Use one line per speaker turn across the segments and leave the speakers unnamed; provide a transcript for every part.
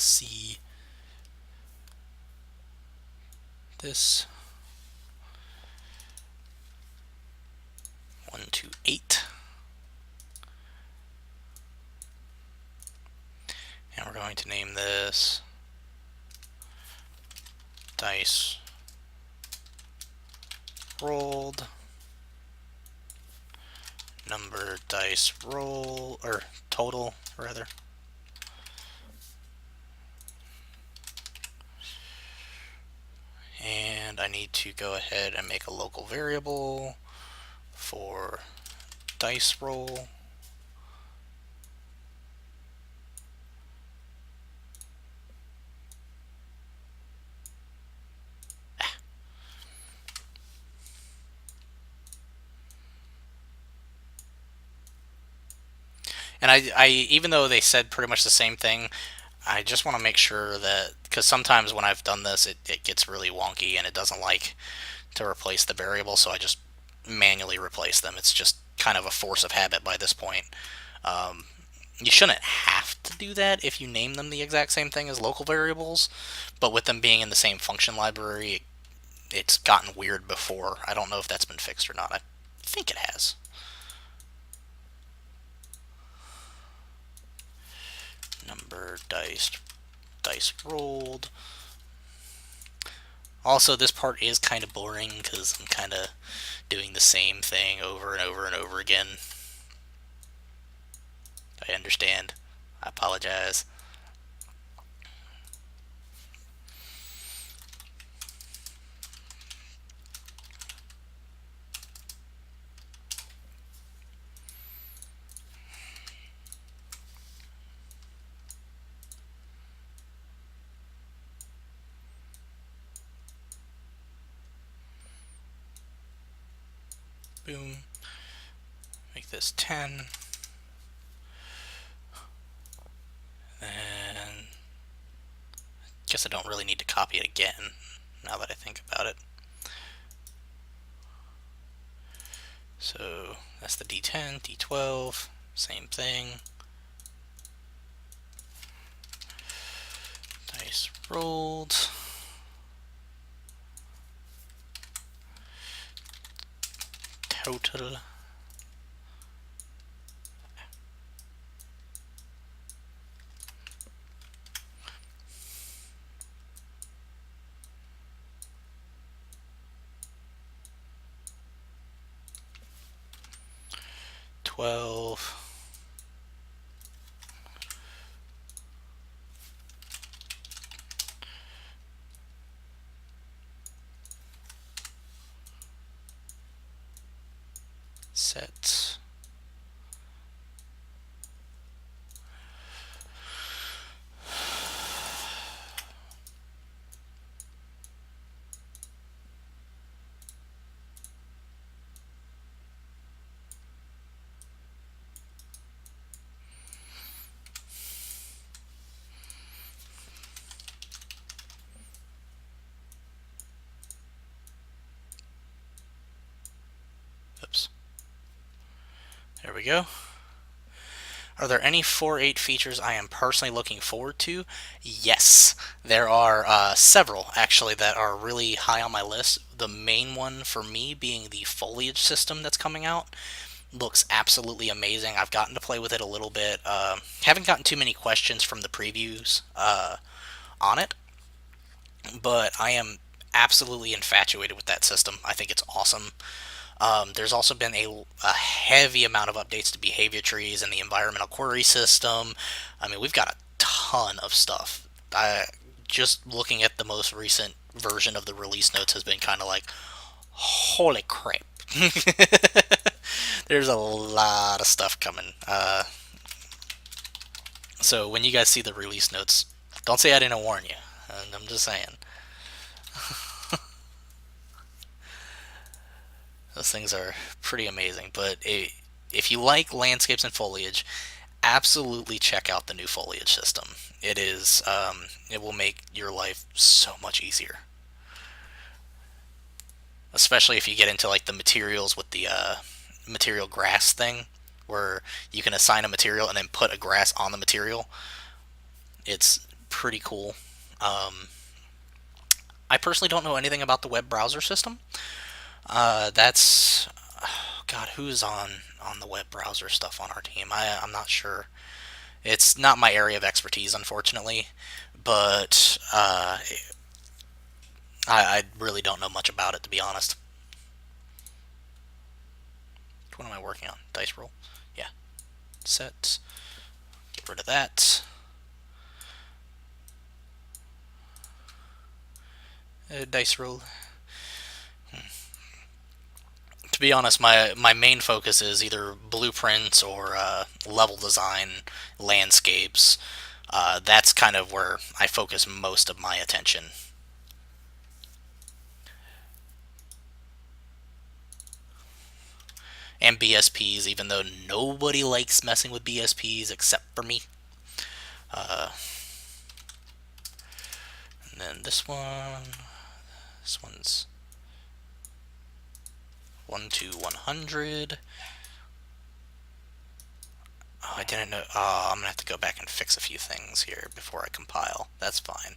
let's see this 1 to 8, and we're going to name this dice rolled, number dice roll, or total rather. And I need to go ahead and make a local variable for dice roll. And I even though they said pretty much the same thing, I just want to make sure that, because sometimes when I've done this, it gets really wonky and it doesn't like to replace the variable, so I just manually replace them. It's just kind of a force of habit by this point. You shouldn't have to do that if you name them the exact same thing as local variables, but with them being in the same function library, it's gotten weird before. I don't know if that's been fixed or not. I think it has. Number dice rolled. Also, this part is kind of boring because I'm kind of doing the same thing over and over and over again. I understand. I apologize. Boom. Make this 10. And guess I don't really need to copy it again now that I think about it. So that's the D10, D12, same thing. Dice rolled. Total. Set. Oops. There we go. Are there any 4.8 features I am personally looking forward to? Yes, there are several actually that are really high on my list. The main one for me being the foliage system that's coming out. Looks absolutely amazing. I've gotten to play with it a little bit. Haven't gotten too many questions from the previews on it, but I am absolutely infatuated with that system. I think it's awesome. There's also been a heavy amount of updates to behavior trees and the environmental query system. I mean, we've got a ton of stuff. Just looking at the most recent version of the release notes has been kind of like, holy crap. There's a lot of stuff coming. So when you guys see the release notes, don't say I didn't warn you. I'm just saying. Those things are pretty amazing. But if you like landscapes and foliage, absolutely check out the new foliage system. It will make your life so much easier. Especially if you get into like the materials with the material grass thing, where you can assign a material and then put a grass on the material. It's pretty cool. I personally don't know anything about the web browser system. That's God, who's on the web browser stuff on our team? I'm not sure. It's not my area of expertise, unfortunately, but I really don't know much about it, to be honest. What am I working on? Dice roll? Yeah. Set. Get rid of that. Dice roll. To be honest, my main focus is either blueprints or level design, landscapes. That's kind of where I focus most of my attention. And BSPs, even though nobody likes messing with BSPs except for me. And then this one's 1 to 100. Oh, I didn't know. Oh, I'm gonna have to go back and fix a few things here before I compile. That's fine.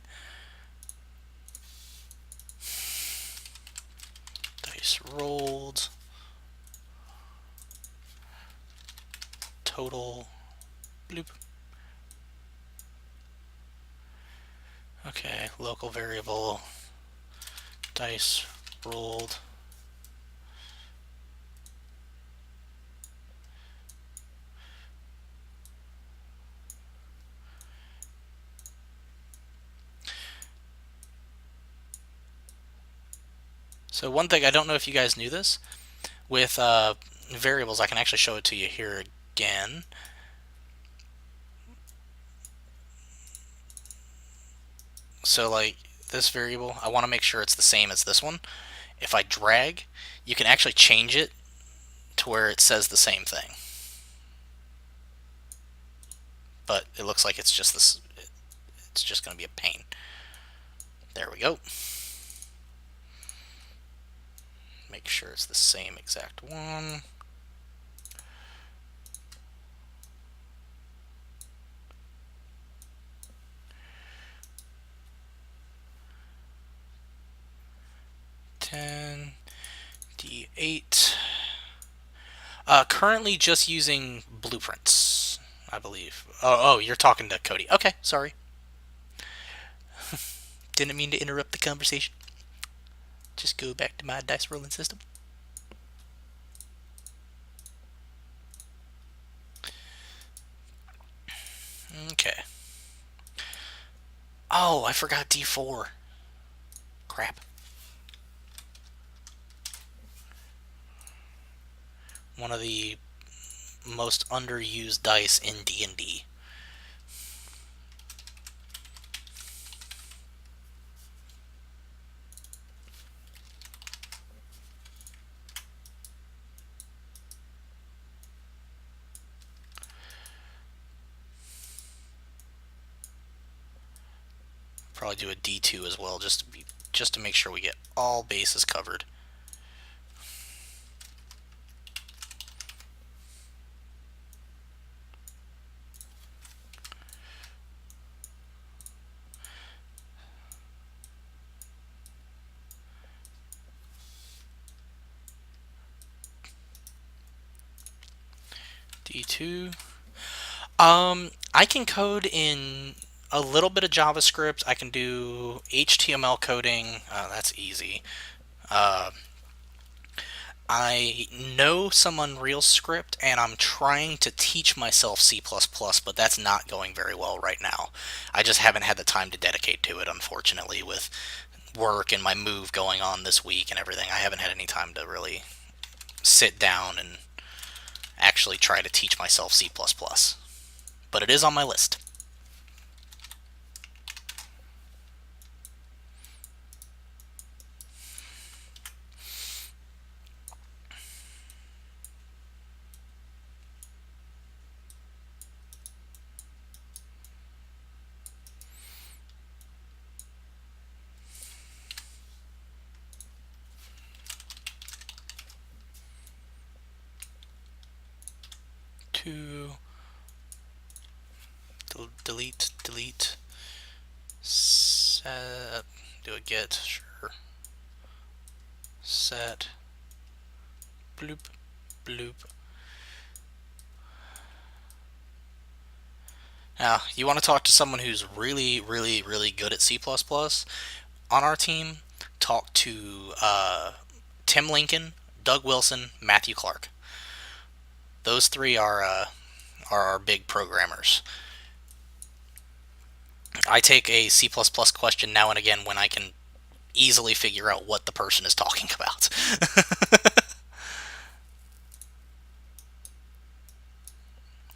Dice rolled. Total. Bloop. Okay, local variable. Dice rolled. So one thing, I don't know if you guys knew this, with variables, I can actually show it to you here again. So like this variable, I want to make sure it's the same as this one. If I drag, you can actually change it to where it says the same thing. But it looks like it's just this. It's just going to be a pain. There we go. Make sure it's the same exact one. D8. Currently just using blueprints, I believe. Oh, you're talking to Cody. Okay, sorry. Didn't mean to interrupt the conversation. Just go back to my dice rolling system. Okay. Oh, I forgot D4. Crap. One of the most underused dice in D&D. Probably do a D2 as well, just to make sure we get all bases covered. D2. I can code in a little bit of JavaScript. I can do HTML coding. That's easy. I know some Unreal script, and I'm trying to teach myself C++, but that's not going very well right now. I just haven't had the time to dedicate to it, unfortunately, with work and my move going on this week and everything. I haven't had any time to really sit down and actually try to teach myself C++. But it is on my list. Delete. Set, do a get, sure. Set, bloop, bloop. Now, you want to talk to someone who's really, really, really good at C++? On our team, talk to Tim Lincoln, Doug Wilson, Matthew Clark. Those three are our big programmers. I take a C++ question now and again when I can easily figure out what the person is talking about.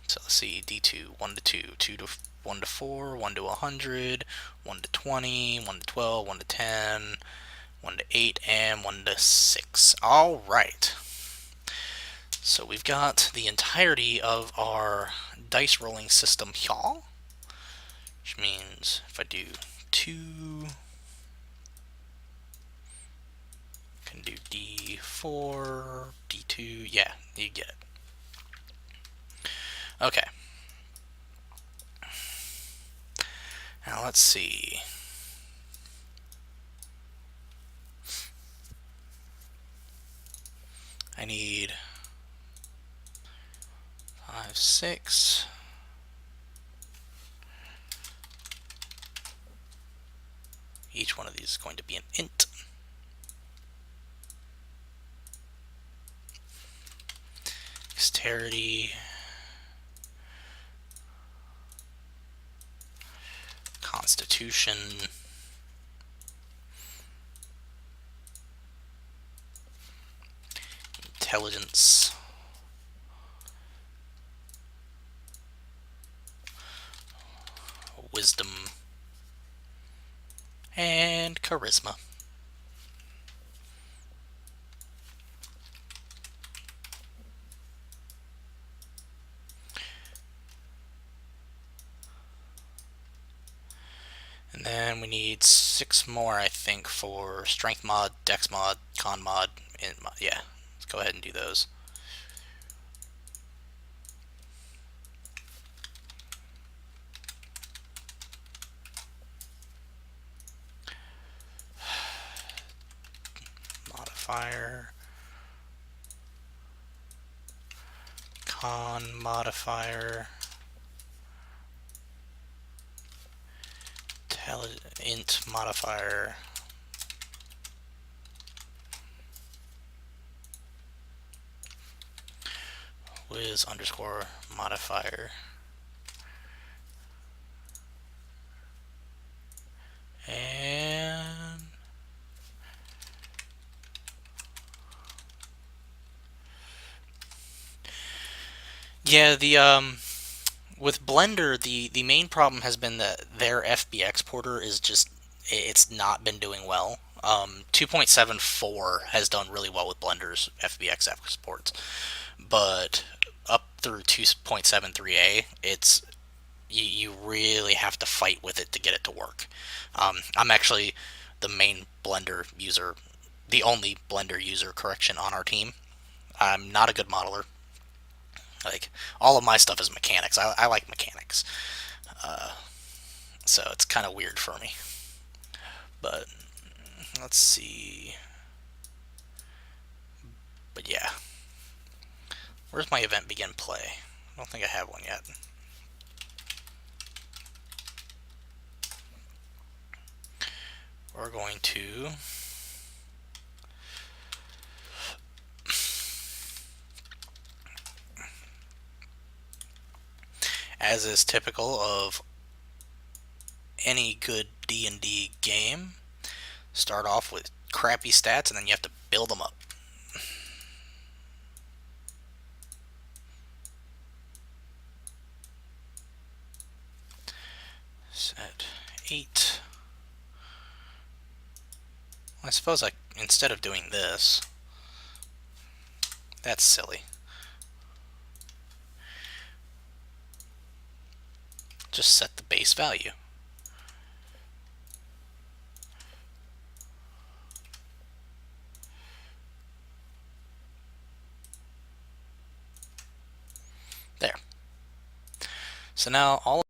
So let's see, D2, 1 to 2, 2 to 1 to 4, 1 to 100, 1 to 20, 1 to 12, 1 to 10, 1 to 8, and 1 to 6. All right. So we've got the entirety of our dice rolling system here, which means if I do 2, I can do D4, D2, yeah, you get it. Okay. Now let's see. I need 5, 6. Each one of these is going to be an int. Dexterity. Constitution. Intelligence. Wisdom. And charisma. And then we need 6 more, I think, for strength mod, dex mod, con mod, int mod. Yeah, let's go ahead and do those. Modifier. Con modifier. Int modifier. Wiz underscore modifier. And yeah, with Blender, the main problem has been that their FB exporter is just, it's not been doing well. 2.74 has done really well with Blender's FBX exports, but up through 2.73a, it's you really have to fight with it to get it to work. I'm actually the main Blender user, the only Blender user correction on our team. I'm not a good modeler. Like, all of my stuff is mechanics. I like mechanics. So it's kind of weird for me. But let's see. But yeah. Where's my event begin play? I don't think I have one yet. We're going to as is typical of any good D&D game, start off with crappy stats and then you have to build them up. Set 8. I suppose instead of doing this, that's silly. Just set the base value. There. So now all